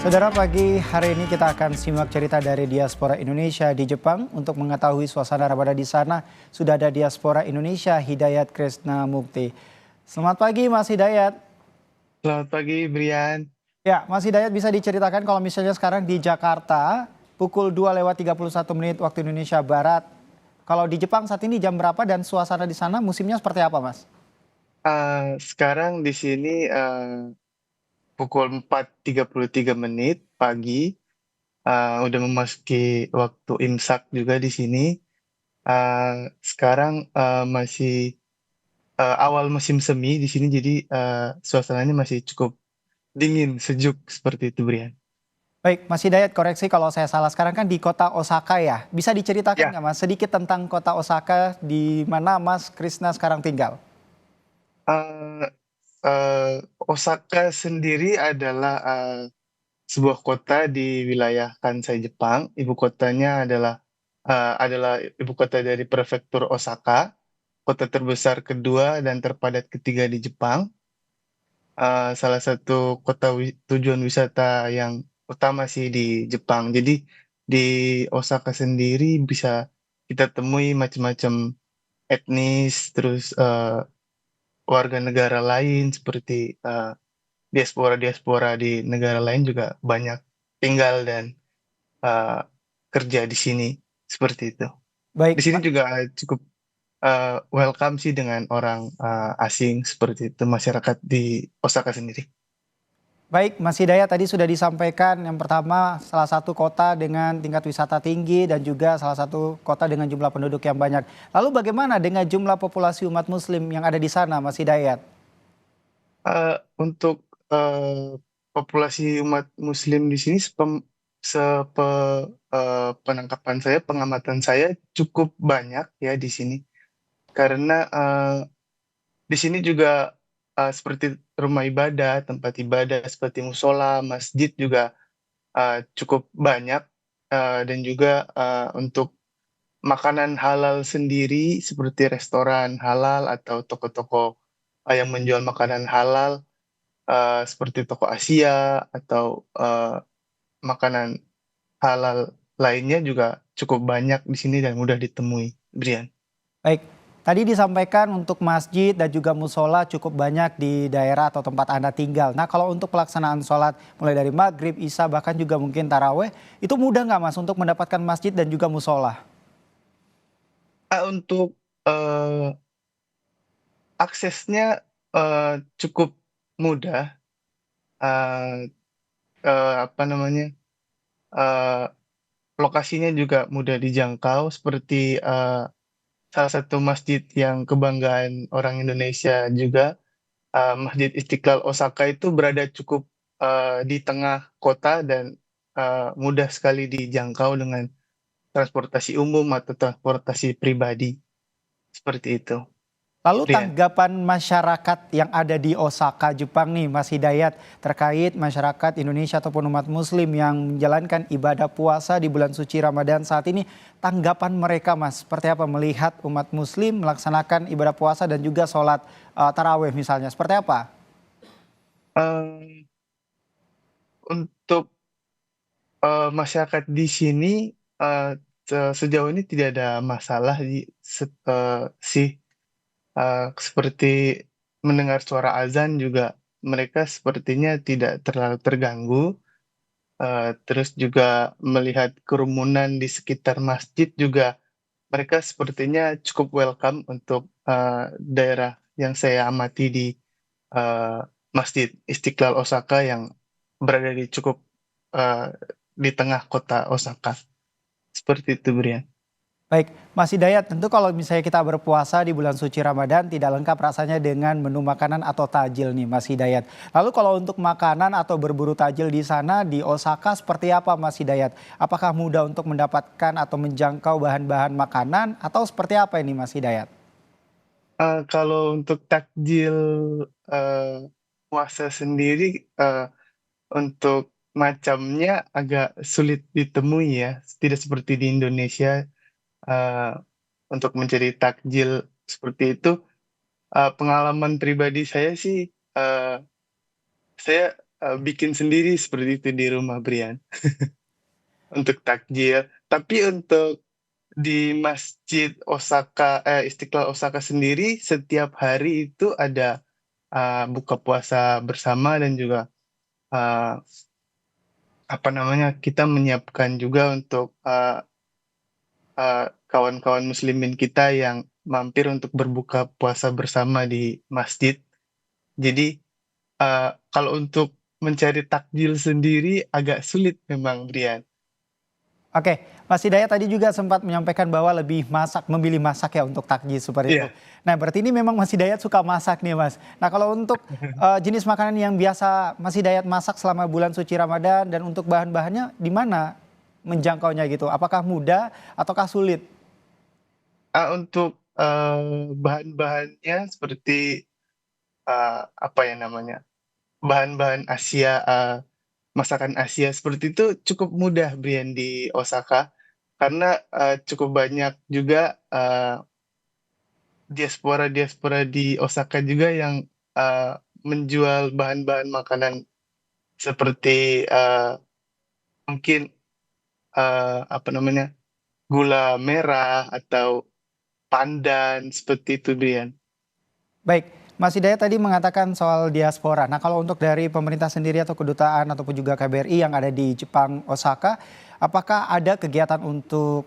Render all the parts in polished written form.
Saudara, pagi hari ini kita akan simak cerita dari diaspora Indonesia di Jepang. Untuk mengetahui suasana Ramadan di sana, sudah ada diaspora Indonesia Hidayat Krisna Mukti. Selamat pagi Mas Hidayat. Selamat pagi, Brian. Ya, Mas Hidayat, bisa diceritakan kalau misalnya sekarang di Jakarta pukul 2:31 waktu Indonesia Barat. Kalau di Jepang saat ini jam berapa dan suasana di sana musimnya seperti apa, Mas? Sekarang di sini pukul 4:33 pagi, udah memasuki waktu imsak juga di sini. Sekarang masih awal musim semi di sini, jadi suasananya masih cukup dingin, sejuk seperti itu, Brian. Baik, Mas Hidayat, koreksi kalau saya salah. Sekarang kan di kota Osaka ya. Bisa diceritakan Ya, nggak Mas sedikit tentang kota Osaka di mana Mas Krisna sekarang tinggal? eh, Osaka sendiri adalah sebuah kota di wilayah Kansai, Jepang. Ibu kotanya adalah ibu kota dari prefektur Osaka, kota terbesar kedua dan terpadat ketiga di Jepang. Salah satu kota tujuan wisata yang utama sih di Jepang. Jadi di Osaka sendiri bisa kita temui macam-macam etnis, terus warga negara lain seperti diaspora-diaspora di negara lain juga banyak tinggal dan eh, kerja di sini seperti itu. Di Baik, sini juga cukup welcome sih dengan orang asing seperti itu masyarakat di Osaka sendiri. baik, Mas Hidayat, tadi sudah disampaikan yang pertama salah satu kota dengan tingkat wisata tinggi dan juga salah satu kota dengan jumlah penduduk yang banyak. Lalu bagaimana dengan jumlah populasi umat muslim yang ada di sana, Mas Hidayat? Untuk populasi umat Muslim di sini penangkapan saya, pengamatan saya cukup banyak ya di sini karena di sini juga seperti rumah ibadah, tempat ibadah seperti musola, masjid juga cukup banyak, dan juga untuk makanan halal sendiri seperti restoran halal atau toko-toko yang menjual makanan halal, seperti toko Asia atau makanan halal lainnya juga cukup banyak di sini dan mudah ditemui, Brian. Baik, tadi disampaikan untuk masjid dan juga musola cukup banyak di daerah atau tempat Anda tinggal. Nah, kalau untuk pelaksanaan sholat mulai dari maghrib, isya, bahkan juga mungkin taraweh, itu mudah nggak Mas untuk mendapatkan masjid dan juga musola? Untuk aksesnya cukup mudah, eh, apa namanya, eh, lokasinya juga mudah dijangkau seperti salah satu masjid yang kebanggaan orang Indonesia juga, Masjid Istiqlal Osaka itu berada cukup di tengah kota dan mudah sekali dijangkau dengan transportasi umum atau transportasi pribadi seperti itu, Lalu Rian. tanggapan masyarakat yang ada di Osaka, Jepang nih Mas Hidayat terkait masyarakat Indonesia ataupun umat muslim yang menjalankan ibadah puasa di bulan suci Ramadan saat ini, tanggapan mereka Mas seperti apa melihat umat muslim melaksanakan ibadah puasa dan juga sholat tarawih misalnya, seperti apa? Eh, untuk masyarakat di sini eh, sejauh ini tidak ada masalah sih. Seperti mendengar suara azan juga mereka sepertinya tidak terlalu terganggu. Terus juga melihat kerumunan di sekitar masjid juga mereka sepertinya cukup welcome untuk daerah yang saya amati di eh, Masjid Istiqlal Osaka yang berada di cukup eh, di tengah kota Osaka. Seperti itu, Brian. Baik, Mas Hidayat, tentu kalau misalnya kita berpuasa di bulan suci Ramadan tidak lengkap rasanya dengan menu makanan atau tajil nih Mas Hidayat. Lalu kalau untuk makanan atau berburu tajil di sana di Osaka seperti apa Mas Hidayat? Apakah mudah untuk mendapatkan atau menjangkau bahan-bahan makanan atau seperti apa ini Mas Hidayat? Kalau untuk takjil eh, puasa sendiri, untuk macamnya agak sulit ditemui ya, tidak seperti di Indonesia. eh, untuk mencari takjil seperti itu, pengalaman pribadi saya sih, saya bikin sendiri seperti itu di rumah, Brian, untuk takjil. Tapi untuk di Masjid Osaka Istiqlal Osaka sendiri setiap hari itu ada, buka puasa bersama dan juga, eee, apa namanya, kita menyiapkan juga untuk, kawan-kawan muslimin kita yang mampir untuk berbuka puasa bersama di masjid. Jadi, kalau untuk mencari takjil sendiri agak sulit memang, Brian. Oke, Mas Hidayat tadi juga sempat menyampaikan bahwa lebih memilih masak ya untuk takjil seperti itu. Iya. Nah, berarti ini memang Mas Hidayat suka masak nih, Mas. Nah, kalau untuk jenis makanan yang biasa Mas Hidayat masak selama bulan suci Ramadan dan untuk bahan-bahannya di mana menjangkaunya gitu? Apakah mudah ataukah sulit? Untuk, bahan-bahannya seperti, apa ya namanya, bahan-bahan Asia, masakan Asia seperti itu cukup mudah, Brian, di Osaka. Karena, cukup banyak juga, diaspora-diaspora di Osaka juga yang, menjual bahan-bahan makanan seperti, mungkin, apa namanya, gula merah atau pandan, seperti itu, Brian. Baik, Mas Hidayat tadi mengatakan soal diaspora. Nah, kalau untuk dari pemerintah sendiri atau kedutaan ataupun juga KBRI yang ada di Jepang, Osaka, apakah ada kegiatan untuk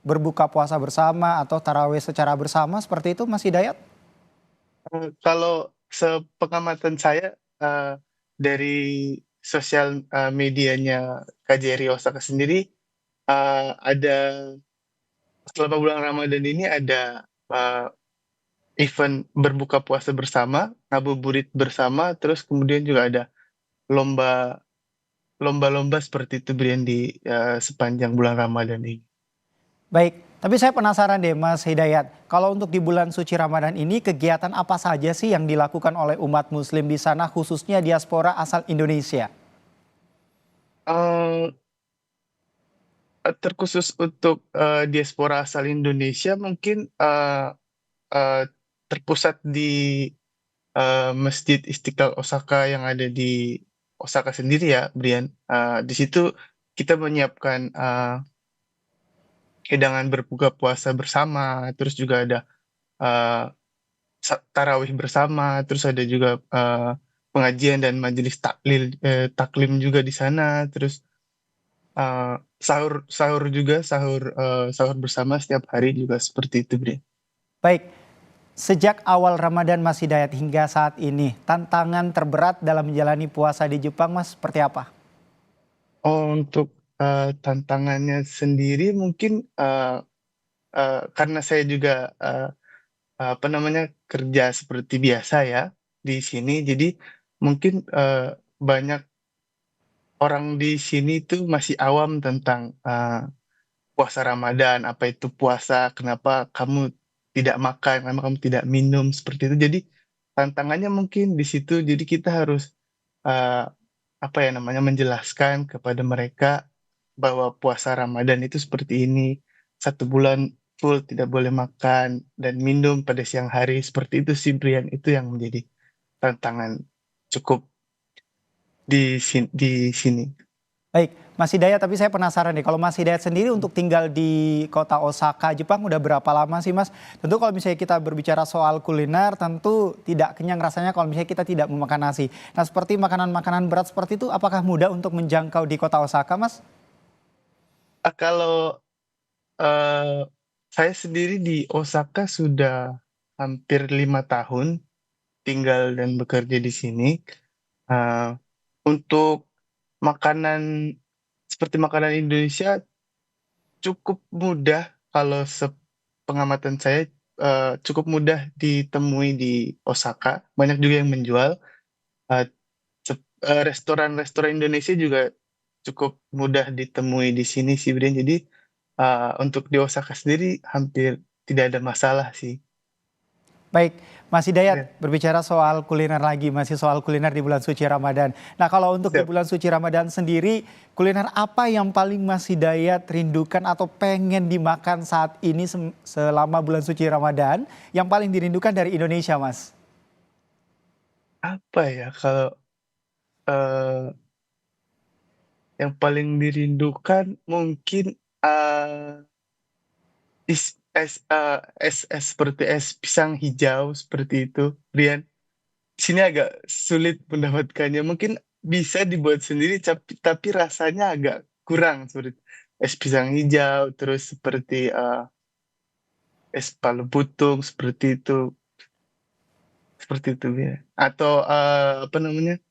berbuka puasa bersama atau tarawih secara bersama seperti itu, Mas Hidayat? Kalau sepengamatan saya, dari sosial, medianya KJRI Osaka sendiri, ada selama bulan Ramadan ini ada, event berbuka puasa bersama, ngabuburit bersama, terus kemudian juga ada lomba lomba-lomba seperti itu, Brian, di, sepanjang bulan Ramadan ini. Baik, tapi saya penasaran deh Mas Hidayat, kalau untuk di bulan suci Ramadan ini kegiatan apa saja sih yang dilakukan oleh umat muslim di sana khususnya diaspora asal Indonesia? Eee Terkhusus untuk, diaspora asal Indonesia mungkin, eee, terpusat di, Masjid Istiqlal Osaka yang ada di Osaka sendiri ya, Brian. Di situ kita menyiapkan, hidangan berbuka puasa bersama, terus juga ada, eee, tarawih bersama, terus ada juga, pengajian dan majelis taklim juga di sana, terus, sahur sahur juga, sahur bersama setiap hari juga seperti itu, Bre. Baik, sejak awal Ramadan Mas Hidayat hingga saat ini, tantangan terberat dalam menjalani puasa di Jepang Mas seperti apa? Untuk, tantangannya sendiri mungkin, karena saya juga, apa namanya, kerja seperti biasa ya di sini, jadi mungkin, banyak orang di sini tuh masih awam tentang, puasa Ramadan, apa itu puasa, kenapa kamu tidak makan, kenapa kamu tidak minum, seperti itu. Jadi tantangannya mungkin di situ, jadi kita harus, eee, apa ya namanya, menjelaskan kepada mereka bahwa puasa Ramadan itu seperti ini, 1 bulan full tidak boleh makan dan minum pada siang hari, seperti itu sih, Brian. Itu yang menjadi tantangan cukup di sini. Baik, Mas Hidayat tapi saya penasaran nih kalau Mas Hidayat sendiri untuk tinggal di kota Osaka, Jepang udah berapa lama sih Mas? Tentu kalau misalnya kita berbicara soal kuliner tentu tidak kenyang rasanya kalau misalnya kita tidak memakan nasi. Nah seperti makanan-makanan berat seperti itu apakah mudah untuk menjangkau di kota Osaka Mas? Kalau, saya sendiri di Osaka sudah hampir 5 tahun tinggal dan bekerja di sini. Eee, untuk makanan seperti makanan Indonesia cukup mudah kalau sepengamatan saya, cukup mudah ditemui di Osaka, banyak juga yang menjual, eee, restoran-restoran Indonesia juga cukup mudah ditemui di sini sih, Brin. Jadi, untuk di Osaka sendiri hampir tidak ada masalah sih. Baik, Mas Iya, Hidayat berbicara soal kuliner lagi, masih soal kuliner di bulan suci Ramadan. Nah kalau untuk di siap. bulan suci Ramadan sendiri, kuliner apa yang paling Mas Hidayat rindukan atau pengen dimakan saat ini selama bulan suci Ramadan yang paling dirindukan dari Indonesia Mas? Apa ya, kalau Eee, yang paling dirindukan mungkin, es seperti es pisang hijau seperti itu, Rian. Di sini agak sulit mendapatkannya, mungkin bisa dibuat sendiri tapi rasanya agak kurang seperti es pisang hijau, terus seperti, es palu butung seperti itu ya. Atau, apa namanya,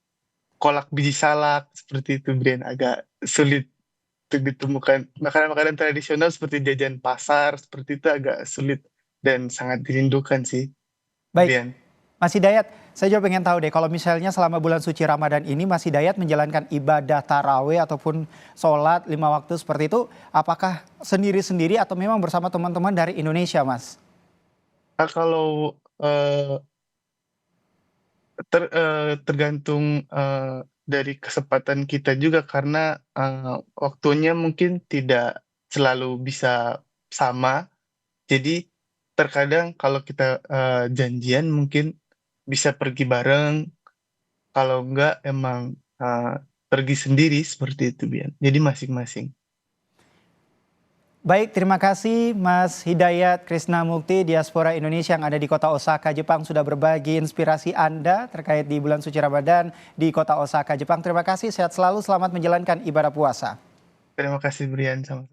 kolak biji salak seperti itu, Brian, agak sulit untuk ditemukan. Makanan-makanan tradisional seperti jajan pasar seperti itu agak sulit dan sangat dirindukan sih, Baik, Brian. Mas Hidayat, saya juga pengen tahu deh kalau misalnya selama bulan suci Ramadan ini Mas Hidayat menjalankan ibadah tarawih ataupun sholat 5 waktu seperti itu, apakah sendiri-sendiri atau memang bersama teman-teman dari Indonesia, Mas? Kalau, tergantung, dari kesempatan kita juga karena, waktunya mungkin tidak selalu bisa sama. Jadi terkadang kalau kita, janjian mungkin bisa pergi bareng, kalau enggak emang, pergi sendiri seperti itu, Bian. Jadi masing-masing. Baik, terima kasih Mas Hidayat Krisnamukti, diaspora Indonesia yang ada di kota Osaka, Jepang, sudah berbagi inspirasi Anda terkait di bulan suci Ramadan di kota Osaka, Jepang. Terima kasih, sehat selalu, selamat menjalankan ibadah puasa. Terima kasih, Brian, sama